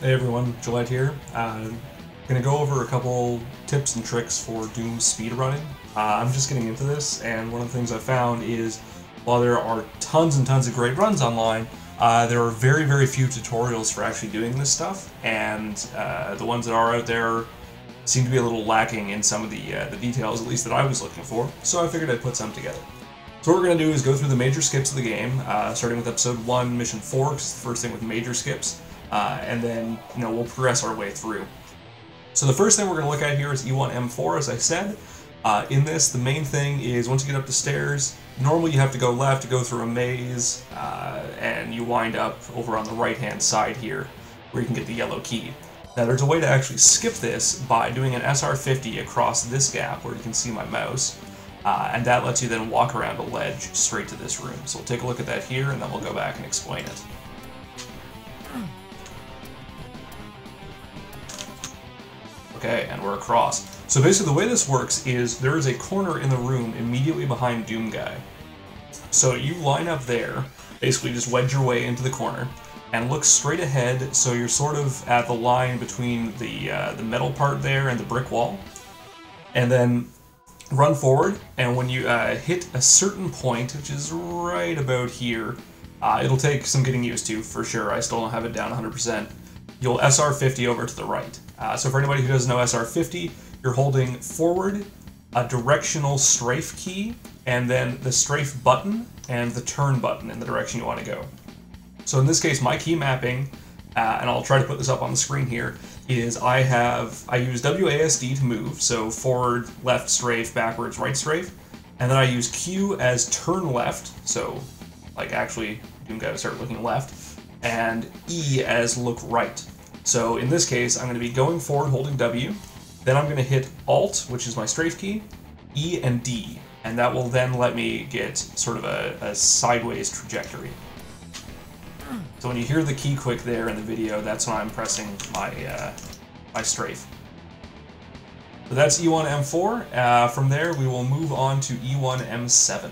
Hey everyone, Gillette here. Gonna go over a couple tips and tricks for Doom speedrunning. I'm just getting into this, and one of the things I found is while there are tons and tons of great runs online, there are very, very few tutorials for actually doing this stuff, and the ones that are out there seem to be a little lacking in some of the details, at least that I was looking for, so I figured I'd put some together. So what we're going to do is go through the major skips of the game, starting with Episode 1, Mission 4, because it's the first thing with major skips, and then we'll progress our way through. So the first thing we're going to look at here is E1-E4, as I said. In this, the main thing is once you get up the stairs, normally you have to go left to go through a maze, and you wind up over on the right-hand side here, where you can get the yellow key. Now there's a way to actually skip this by doing an SR50 across this gap where you can see my mouse, and that lets you then walk around a ledge straight to this room. So we'll take a look at that here, and then we'll go back and explain it. Okay, and we're across. So basically the way this works is there is a corner in the room immediately behind Doom Guy. So you line up there, basically just wedge your way into the corner, and look straight ahead so you're sort of at the line between the metal part there and the brick wall. And then run forward, and when you hit a certain point, which is right about here, it'll take some getting used to, for sure. I still don't have it down 100%. You'll SR50 over to the right. So for anybody who doesn't know SR50, you're holding forward, a directional strafe key, and then the strafe button and the turn button in the direction you want to go. So in this case, my key mapping, and I'll try to put this up on the screen here, is I use WASD to move, so forward, left strafe, backwards, right strafe, and then I use Q as turn left, so like actually Doom Guy would start looking left, and E as look right. So in this case, I'm going to be going forward holding W, then I'm going to hit Alt, which is my strafe key, E and D, and that will then let me get sort of a sideways trajectory. So when you hear the key click there in the video, that's when I'm pressing my my strafe. So that's E1-E4. From there, we will move on to E1-E7.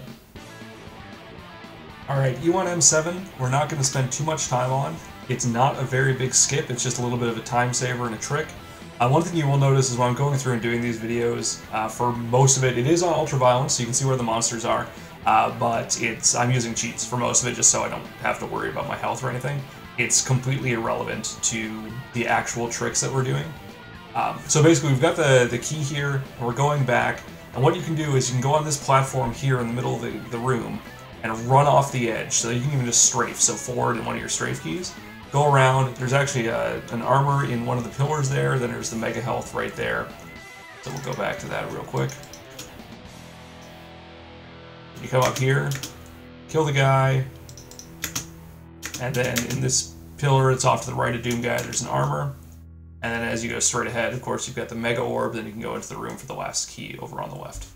Alright, E1-E7, we're not going to spend too much time on. It's not a very big skip, it's just a little bit of a time saver and a trick. One thing you will notice is when I'm going through and doing these videos, for most of it, it is on ultraviolence, so you can see where the monsters are. But I'm using cheats for most of it just so I don't have to worry about my health or anything. It's completely irrelevant to the actual tricks that we're doing. So basically we've got the key here, and we're going back, and what you can do is you can go on this platform here in the middle of the room and run off the edge, so you can even just strafe, so forward in one of your strafe keys. Go around, there's actually an armor in one of the pillars there, then there's the mega health right there. So we'll go back to that real quick. You come up here, kill the guy, and then in this pillar, it's off to the right of Doom Guy, there's an armor. And then as you go straight ahead, of course, you've got the Mega Orb, then you can go into the room for the last key over on the left.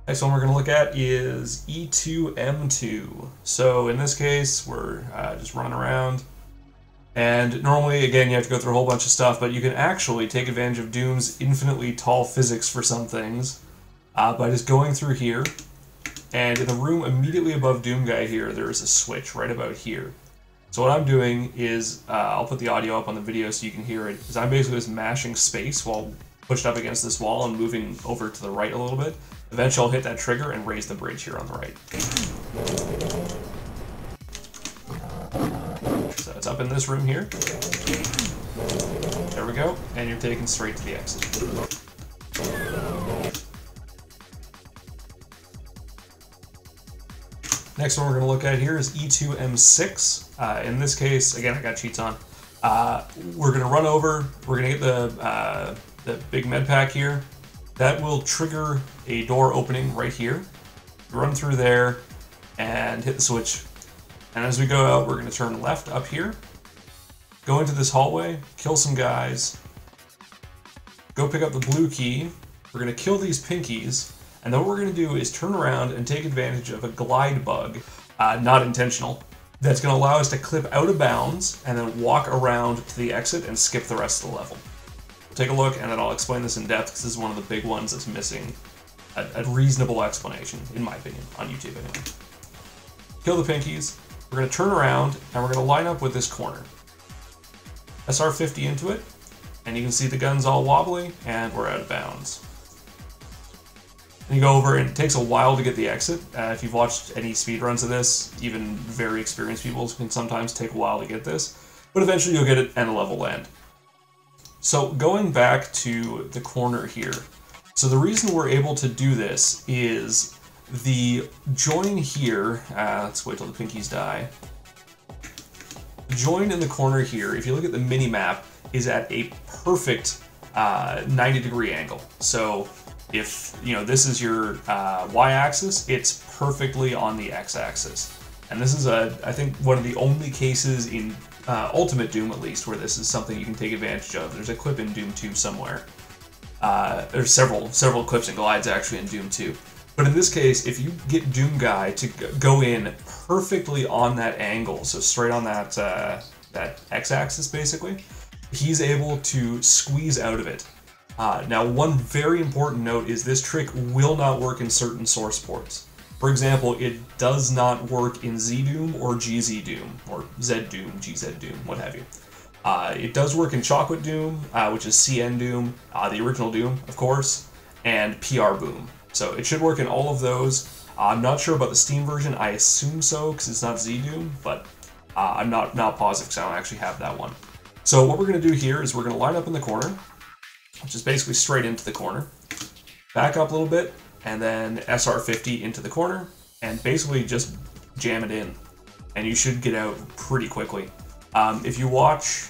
Next one we're going to look at is E2-E2. So in this case, we're just running around. And normally, again, you have to go through a whole bunch of stuff, but you can actually take advantage of Doom's infinitely tall physics for some things by just going through here. And in the room immediately above Doom Guy here, there is a switch right about here. So what I'm doing is, I'll put the audio up on the video so you can hear it, is I'm basically just mashing space while pushed up against this wall and moving over to the right a little bit. Eventually I'll hit that trigger and raise the bridge here on the right. So it's up in this room here. There we go, and you're taken straight to the exit. Next one we're going to look at here is E2-E6. In this case, again, I got cheats on. We're going to run over, we're going to get the big med pack here. That will trigger a door opening right here. Run through there and hit the switch. And as we go out, we're going to turn left up here, go into this hallway, kill some guys, go pick up the blue key. We're going to kill these pinkies, and then what we're going to do is turn around and take advantage of a glide bug, not intentional, that's going to allow us to clip out of bounds and then walk around to the exit and skip the rest of the level. Take a look, and then I'll explain this in depth, because this is one of the big ones that's missing a reasonable explanation, in my opinion, on YouTube anyway. Kill the pinkies, We're going to turn around, and we're going to line up with this corner. SR50 into it, and you can see the gun's all wobbly, and we're out of bounds. And you go over, and it takes a while to get the exit. If you've watched any speedruns of this, even very experienced people can sometimes take a while to get this, but eventually you'll get it and the level will end. So going back to the corner here, so the reason we're able to do this is the join here, let's wait till the pinkies die. The join in the corner here, if you look at the mini-map, is at a perfect 90-degree angle. So if this is your y-axis, it's perfectly on the x-axis. And this is, I think, one of the only cases in Ultimate Doom, at least, where this is something you can take advantage of. There's a clip in Doom 2 somewhere. There's several clips and glides, actually, in Doom 2. But in this case, if you get Doom Guy to go in perfectly on that angle, so straight on that, that x-axis, basically, he's able to squeeze out of it. Now, one very important note is this trick will not work in certain source ports. For example, it does not work in Z-Doom or GZ Doom, or Z-Doom, GZ Doom, what have you. It does work in Chocolate Doom, which is CN Doom, the original Doom, of course, and PR Boom. So it should work in all of those. I'm not sure about the Steam version. I assume so, because it's not Z-Doom, but I'm not positive, because I don't actually have that one. So what we're going to do here is we're going to line up in the corner, which is basically straight into the corner. Back up a little bit, and then SR50 into the corner, and basically just jam it in. And you should get out pretty quickly. If you watch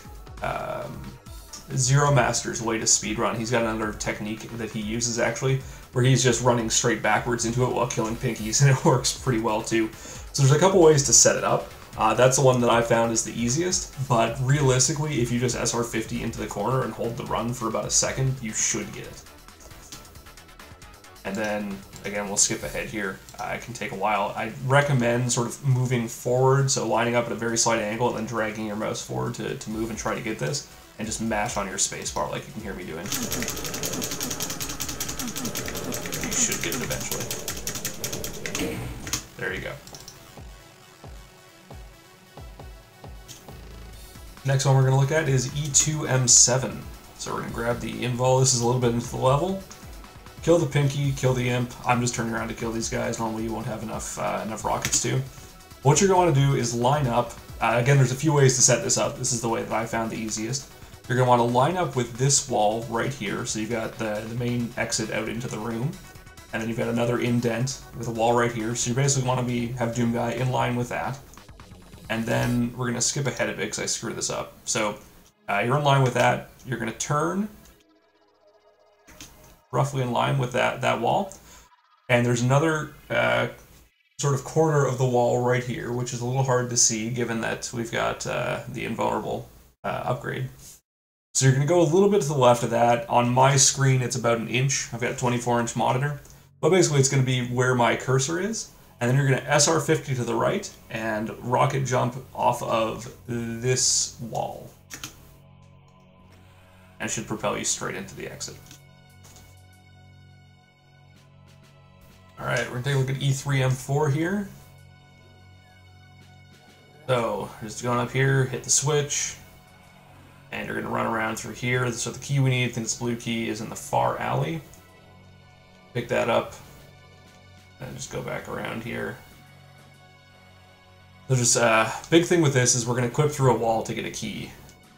Zero Master's latest speedrun, he's got another technique that he uses, actually, where he's just running straight backwards into it while killing pinkies, and it works pretty well too. So there's a couple ways to set it up. That's the one that I found is the easiest, but realistically, if you just SR50 into the corner and hold the run for about a second, you should get it. And then, again, we'll skip ahead here. It can take a while. I recommend sort of moving forward, so lining up at a very slight angle and then dragging your mouse forward to move and try to get this, and just mash on your spacebar like you can hear me doing. You should get it eventually. There you go. Next one we're going to look at is E2-M7. So we're going to grab the invol. This is a little bit into the level. Kill the Pinky, kill the Imp. I'm just turning around to kill these guys. Normally you won't have enough rockets to. What you're going to want to do is line up. Again, there's a few ways to set this up. This is the way that I found the easiest. You're going to want to line up with this wall right here. So you've got the main exit out into the room. And then you've got another indent with a wall right here. So you basically want to have Doom Guy in line with that. And then we're going to skip ahead a bit because I screwed this up. So you're in line with that. You're going to turn roughly in line with that wall. And there's another sort of corner of the wall right here, which is a little hard to see given that we've got the invulnerable upgrade. So you're going to go a little bit to the left of that. On my screen, it's about an inch. I've got a 24-inch monitor. But basically, it's going to be where my cursor is. And then you're going to SR50 to the right and rocket jump off of this wall. And it should propel you straight into the exit. Alright, we're going to take a look at E3-M4 here. So, just going up here, hit the switch. And you're going to run around through here. So the key we need, I think this blue key, is in the far alley. Pick that up. And just go back around here. So just big thing with this is we're going to clip through a wall to get a key.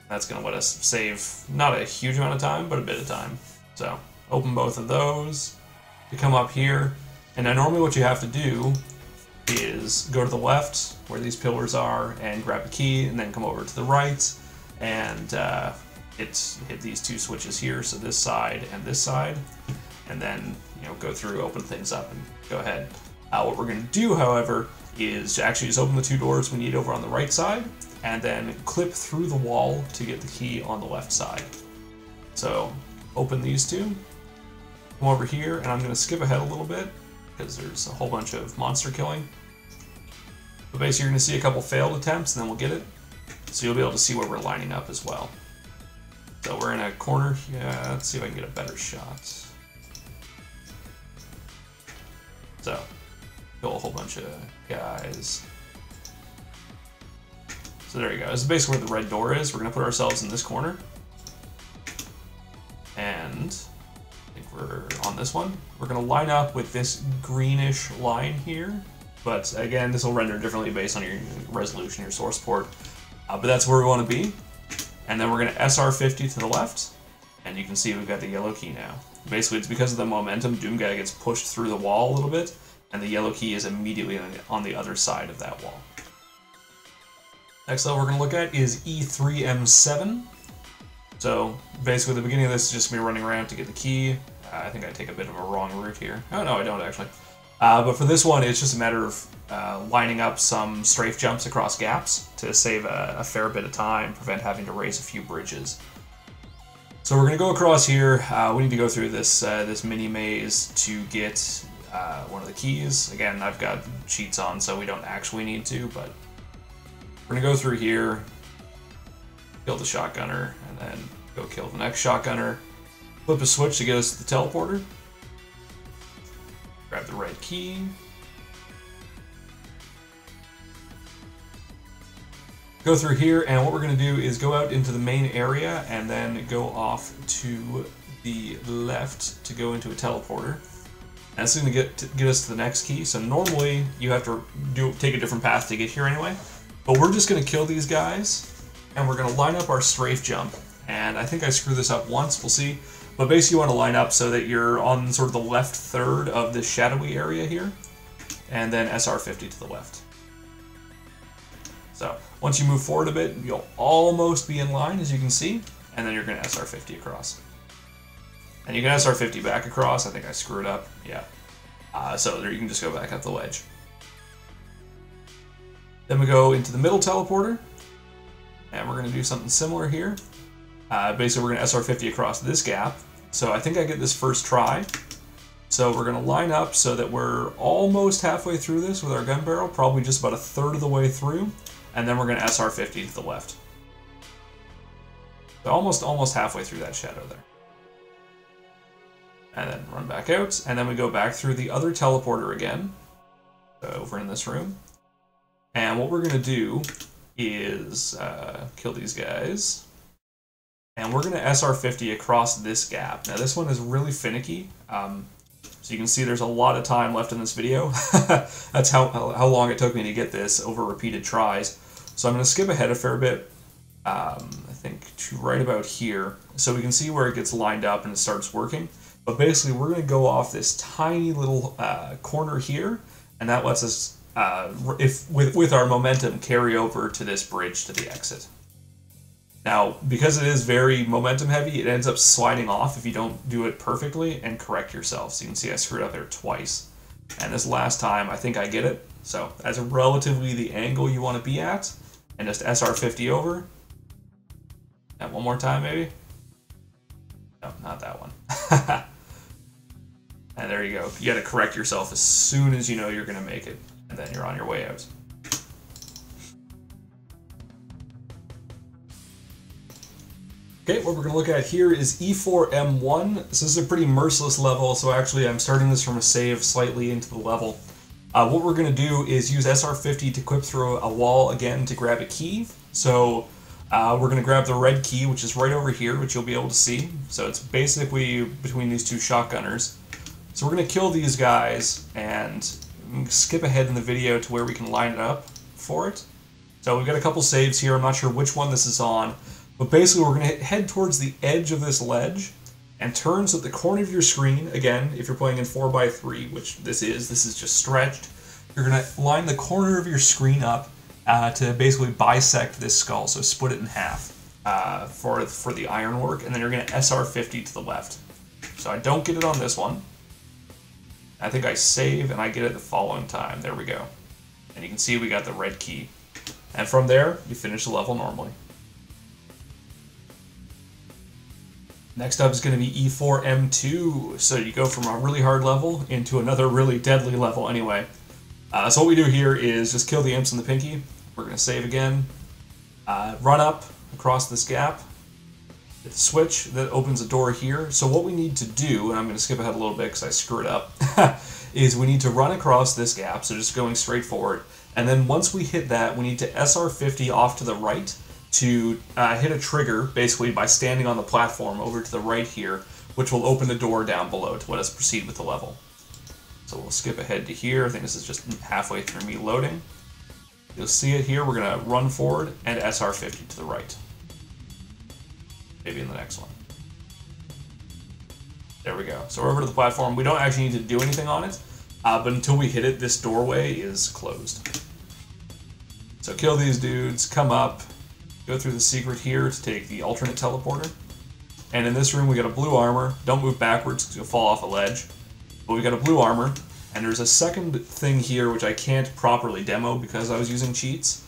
That's going to let us save not a huge amount of time, but a bit of time. So open both of those. You come up here, and now normally what you have to do is go to the left where these pillars are and grab a key, and then come over to the right and hit these two switches here, so this side, and then go through, open things up, and go ahead. What we're going to do, however, is actually just open the two doors we need over on the right side, and then clip through the wall to get the key on the left side. So open these two, come over here, and I'm going to skip ahead a little bit because there's a whole bunch of monster killing. But basically you're going to see a couple failed attempts, and then we'll get it. So you'll be able to see where we're lining up as well. So we're in a corner. Yeah, let's see if I can get a better shot. So, kill a whole bunch of guys. So there you go. This is basically where the red door is. We're going to put ourselves in this corner. And I think we're on this one. We're going to line up with this greenish line here. But again, this will render differently based on your resolution, your source port. But that's where we want to be. And then we're going to SR50 to the left. And you can see we've got the yellow key now. Basically, it's because of the momentum, Doomguy gets pushed through the wall a little bit, and the yellow key is immediately on the other side of that wall. Next level we're going to look at is E1-E4. So basically, the beginning of this is just me running around to get the key. I think I take a bit of a wrong route here. Oh no, I don't actually. But for this one, it's just a matter of lining up some strafe jumps across gaps to save a fair bit of time, prevent having to raise a few bridges. So we're going to go across here. We need to go through this this mini maze to get one of the keys. Again, I've got cheats on, so we don't actually need to, but we're going to go through here, kill the shotgunner, and then go kill the next shotgunner. Flip a switch to get us to the teleporter. Grab the red key. Go through here, and what we're going to do is go out into the main area and then go off to the left to go into a teleporter. And that's going to get us to the next key. So normally you have to take a different path to get here anyway. But we're just going to kill these guys, and we're going to line up our strafe jump. And I think I screwed this up once, we'll see. But basically you want to line up so that you're on sort of the left third of this shadowy area here. And then SR50 to the left. So once you move forward a bit, you'll almost be in line, as you can see, and then you're going to SR50 across. And you can SR50 back across. I think I screwed up. Yeah. So there you can just go back up the ledge. Then we go into the middle teleporter, and we're going to do something similar here. Basically, we're going to SR50 across this gap. So I think I get this first try. So we're going to line up so that we're almost halfway through this with our gun barrel, probably just about a third of the way through. And then we're going to SR50 to the left. So almost halfway through that shadow there. And then run back out, and then we go back through the other teleporter again, over in this room. And what we're going to do is kill these guys. And we're going to SR50 across this gap. Now this one is really finicky. So you can see there's a lot of time left in this video. That's how long it took me to get this over repeated tries. So I'm going to skip ahead a fair bit, I think to right about here, so we can see where it gets lined up and it starts working. But basically we're going to go off this tiny little corner here, and that lets us, with our momentum, carry over to this bridge to the exit. Now, because it is very momentum heavy, it ends up sliding off if you don't do it perfectly and correct yourself. So you can see I screwed up there twice. And this last time, I think I get it. So that's relatively the angle you want to be at. And just SR50 over. And one more time, maybe? No, not that one. And there you go. You got to correct yourself as soon as you know you're going to make it. And then you're on your way out. Okay, what we're going to look at here is E4-M1. This is a pretty merciless level, so actually I'm starting this from a save slightly into the level. What we're going to do is use SR50 to equip through a wall again to grab a key. So we're going to grab the red key, which is right over here, which you'll be able to see. So it's basically between these two shotgunners. So we're going to kill these guys and skip ahead in the video to where we can line it up for it. So we've got a couple saves here. I'm not sure which one this is on. But basically, we're going to head towards the edge of this ledge and turn so at the corner of your screen, again, if you're playing in 4x3, which this is just stretched, you're going to line the corner of your screen up to basically bisect this skull, so split it in half for the ironwork, and then you're going to SR50 to the left. So I don't get it on this one. I think I save and I get it the following time. There we go. And you can see we got the red key. And from there, you finish the level normally. Next up is going to be E4-M2, so you go from a really hard level into another really deadly level anyway. So what we do here is just kill the imps and the pinky. We're going to save again, run up across this gap, hit the switch that opens a door here. So what we need to do, and I'm going to skip ahead a little bit because I screwed up, is we need to run across this gap, so just going straight forward. And then once we hit that, we need to SR50 off to the right to hit a trigger, basically by standing on the platform over to the right here, which will open the door down below to let us proceed with the level. So we'll skip ahead to here. I think this is just halfway through me loading. You'll see it here. We're going to run forward and SR50 to the right. Maybe in the next one. There we go. So we're over to the platform. We don't actually need to do anything on it, but until we hit it, this doorway is closed. So kill these dudes, come up, go through the secret here to take the alternate teleporter. And in this room, we got a blue armor. Don't move backwards because you'll fall off a ledge. But we got a blue armor, and there's a second thing here which I can't properly demo because I was using cheats.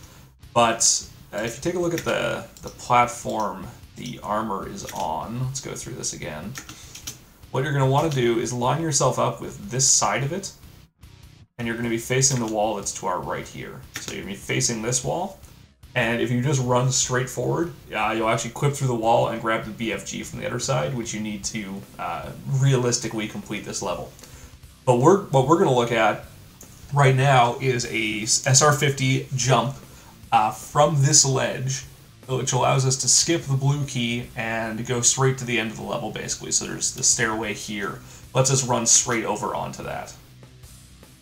But if you take a look at the platform the armor is on, let's go through this again. What you're going to want to do is line yourself up with this side of it, and you're going to be facing the wall that's to our right here. So you're going to be facing this wall, and if you just run straight forward, you'll actually clip through the wall and grab the BFG from the other side, which you need to realistically complete this level. But what we're going to look at right now is a SR50 jump from this ledge, which allows us to skip the blue key and go straight to the end of the level, basically. So there's the stairway here. Lets us run straight over onto that.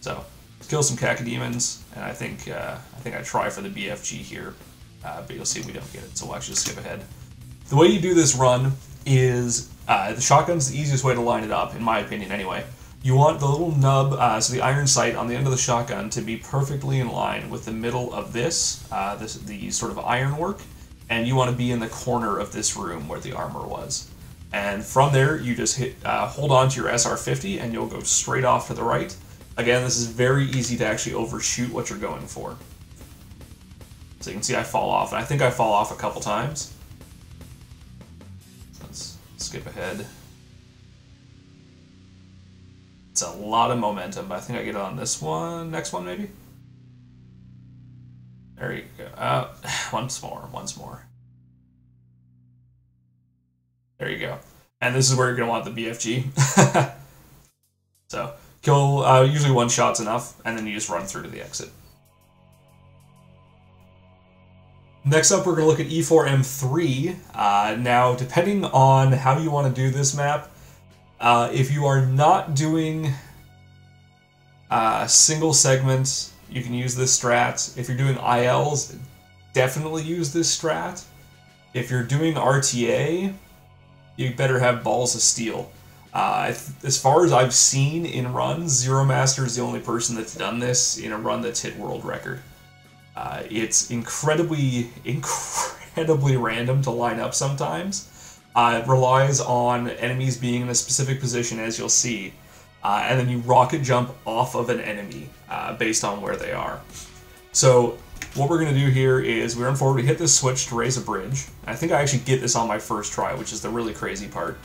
So let's kill some cacodemons, and I think I try for the BFG here, but you'll see we don't get it. So we'll actually just skip ahead. The way you do this run is the shotgun's the easiest way to line it up, in my opinion, anyway. You want the little nub, so the iron sight on the end of the shotgun, to be perfectly in line with the middle of the sort of ironwork, and you want to be in the corner of this room where the armor was. And from there, you just hold on to your SR50, and you'll go straight off to the right. Again, this is very easy to actually overshoot what you're going for. So you can see I fall off, and I think I fall off a couple times. Let's skip ahead. It's a lot of momentum, but I think I get it on this one. Next one, maybe? There you go. Once more. There you go. And this is where you're going to want the BFG. So, kill, usually one shot's enough, and then you just run through to the exit. Next up, we're going to look at E4-M3. Now, depending on how you want to do this map, if you are not doing single segments, you can use this strat. If you're doing ILs, definitely use this strat. If you're doing RTA, you better have balls of steel. As far as I've seen in runs, Zero Master is the only person that's done this in a run that's hit world record. It's incredibly random to line up sometimes. It relies on enemies being in a specific position, as you'll see, and then you rocket jump off of an enemy based on where they are. So what we're going to do here is we run forward, we hit this switch to raise a bridge. I think I actually get this on my first try, which is the really crazy part.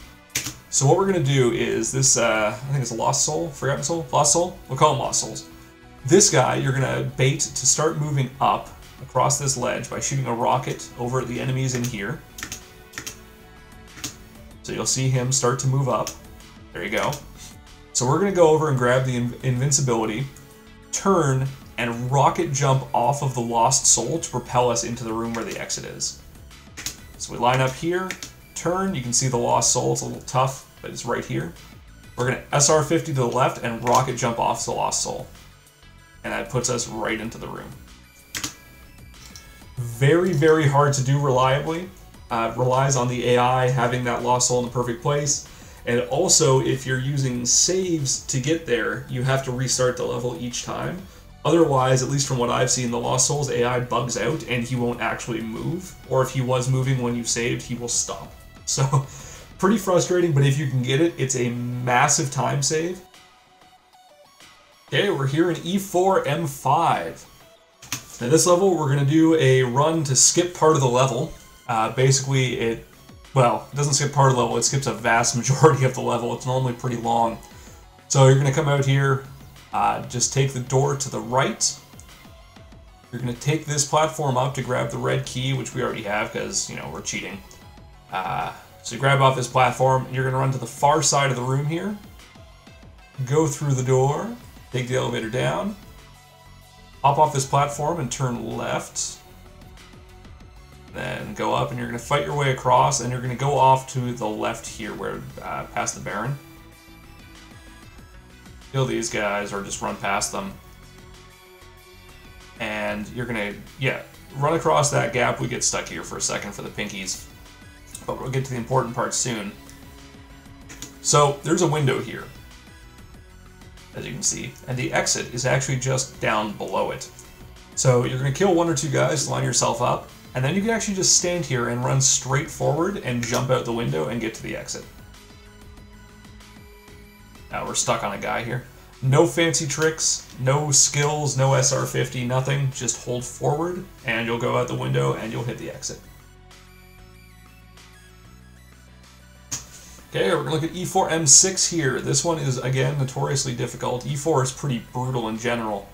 So what we're going to do is this, I think it's a Lost Soul, Forgotten Soul? Lost Soul? We'll call them Lost Souls. This guy, you're going to bait to start moving up across this ledge by shooting a rocket over at the enemies in here. So you'll see him start to move up. There you go. So we're going to go over and grab the invincibility, turn, and rocket jump off of the Lost Soul to propel us into the room where the exit is. So we line up here, turn, you can see the Lost Soul, it's a little tough, but it's right here. We're going to SR50 to the left and rocket jump off the Lost Soul. And that puts us right into the room. Very, very hard to do reliably. Relies on the AI having that Lost Soul in the perfect place. And also, if you're using saves to get there, you have to restart the level each time. Otherwise, at least from what I've seen, the Lost Soul's AI bugs out and he won't actually move. Or if he was moving when you saved, he will stop. So, pretty frustrating, but if you can get it, it's a massive time save. Okay, we're here in E4-M5. Now this level, we're going to do a run to skip part of the level. Basically, it doesn't skip part of the level, it skips a vast majority of the level. It's normally pretty long. So you're going to come out here, just take the door to the right. You're going to take this platform up to grab the red key, which we already have because, you know, we're cheating. So you grab off this platform, and you're going to run to the far side of the room here. Go through the door. take the elevator down, hop off this platform and turn left. Then go up and you're going to fight your way across and you're going to go off to the left here where past the Baron. Kill these guys or just run past them. And you're going to, yeah, run across that gap. We get stuck here for a second for the pinkies. But we'll get to the important part soon. So there's a window here, as you can see. And the exit is actually just down below it. So you're going to kill one or two guys, line yourself up. And then you can actually just stand here and run straight forward and jump out the window and get to the exit. Now we're stuck on a guy here. No fancy tricks, no skills, no SR50, nothing. Just hold forward and you'll go out the window and you'll hit the exit. Okay, we're going to look at E4-M6 here. This one is, again, notoriously difficult. E4 is pretty brutal in general.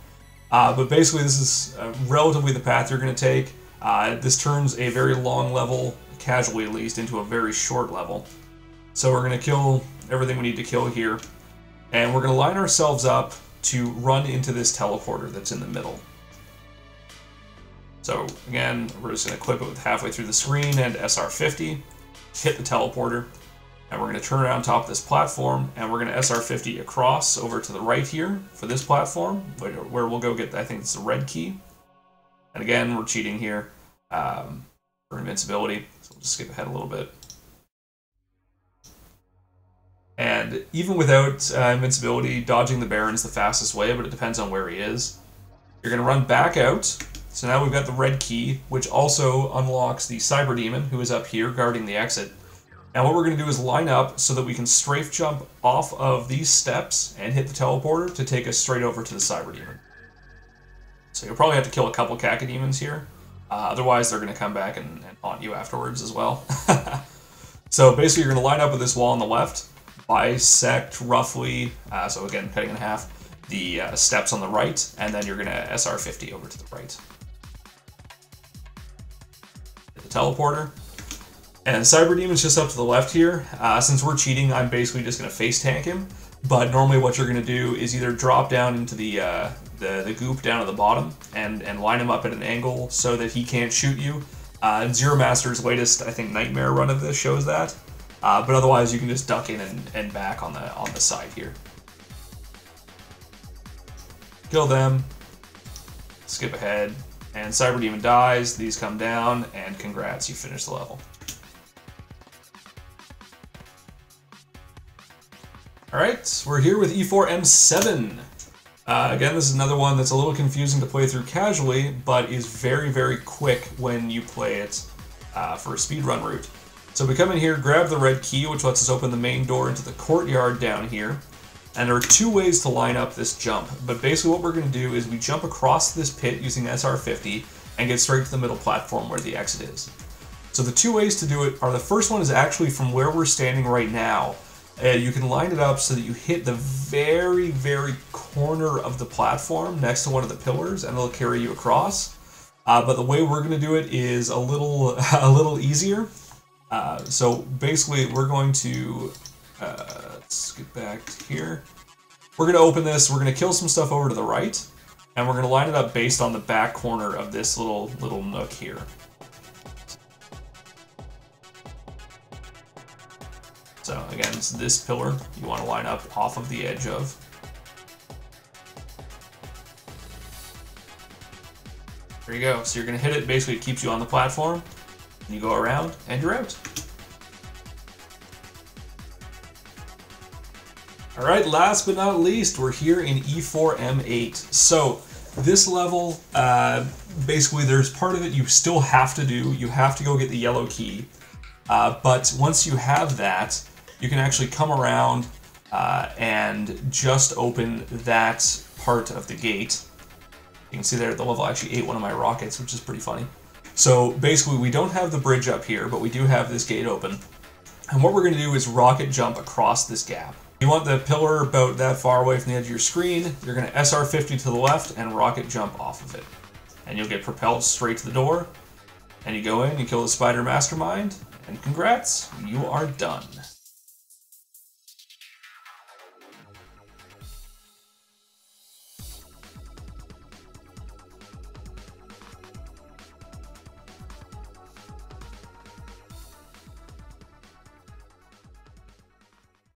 But basically this is relatively the path you're going to take. This turns a very long level, casually at least, into a very short level. So we're going to kill everything we need to kill here. And we're going to line ourselves up to run into this teleporter that's in the middle. So again, we're just going to equip it with halfway through the screen and SR50, hit the teleporter, and we're going to turn around top of this platform, and we're going to SR50 across over to the right here for this platform, where we'll go get, I think it's the red key. And again, we're cheating here for invincibility, so we'll just skip ahead a little bit. And even without invincibility, dodging the Baron's the fastest way, but it depends on where he is. You're going to run back out. So now we've got the red key, which also unlocks the Cyber Demon, who is up here guarding the exit. And what we're going to do is line up so that we can strafe jump off of these steps and hit the teleporter to take us straight over to the Cyber Demon. So you'll probably have to kill a couple Cacodemons here. Otherwise, they're going to come back and haunt you afterwards as well. So basically, you're going to line up with this wall on the left, bisect roughly, so again, cutting in half, the steps on the right, and then you're going to SR50 over to the right. Hit the teleporter. And Cyber Demon's just up to the left here. Since we're cheating, I'm basically just going to face tank him. But normally what you're going to do is either drop down into the goop down at the bottom and line him up at an angle so that he can't shoot you. Zero Master's latest, I think, Nightmare run of this shows that. But otherwise, you can just duck in and back on the side here. Kill them. Skip ahead. And Cyber Demon dies. These come down. And congrats, you finished the level. Alright, we're here with E4-M7. Again, this is another one that's a little confusing to play through casually, but is very, very quick when you play it for a speedrun route. So we come in here, grab the red key, which lets us open the main door into the courtyard down here. And there are two ways to line up this jump. But basically what we're going to do is we jump across this pit using SR50 and get straight to the middle platform where the exit is. So the two ways to do it are, the first one is actually from where we're standing right now. You can line it up so that you hit the very, very corner of the platform next to one of the pillars, and it'll carry you across. But the way we're going to do it is a little easier. So basically, we're going to let's get back here. We're going to open this. We're going to kill some stuff over to the right, and we're going to line it up based on the back corner of this little nook here. So again, it's this pillar you want to line up off of the edge of. There you go. So you're going to hit it. Basically, it keeps you on the platform. And you go around, and you're out. Alright, last but not least, we're here in E4-M8. So, this level, basically there's part of it you still have to do. You have to go get the yellow key. But once you have that, you can actually come around and just open that part of the gate. You can see there the level actually ate one of my rockets, which is pretty funny. So basically we don't have the bridge up here, but we do have this gate open. And what we're going to do is rocket jump across this gap. You want the pillar about that far away from the edge of your screen. You're going to SR50 to the left and rocket jump off of it. And you'll get propelled straight to the door. And you go in, you kill the spider mastermind, and congrats, you are done.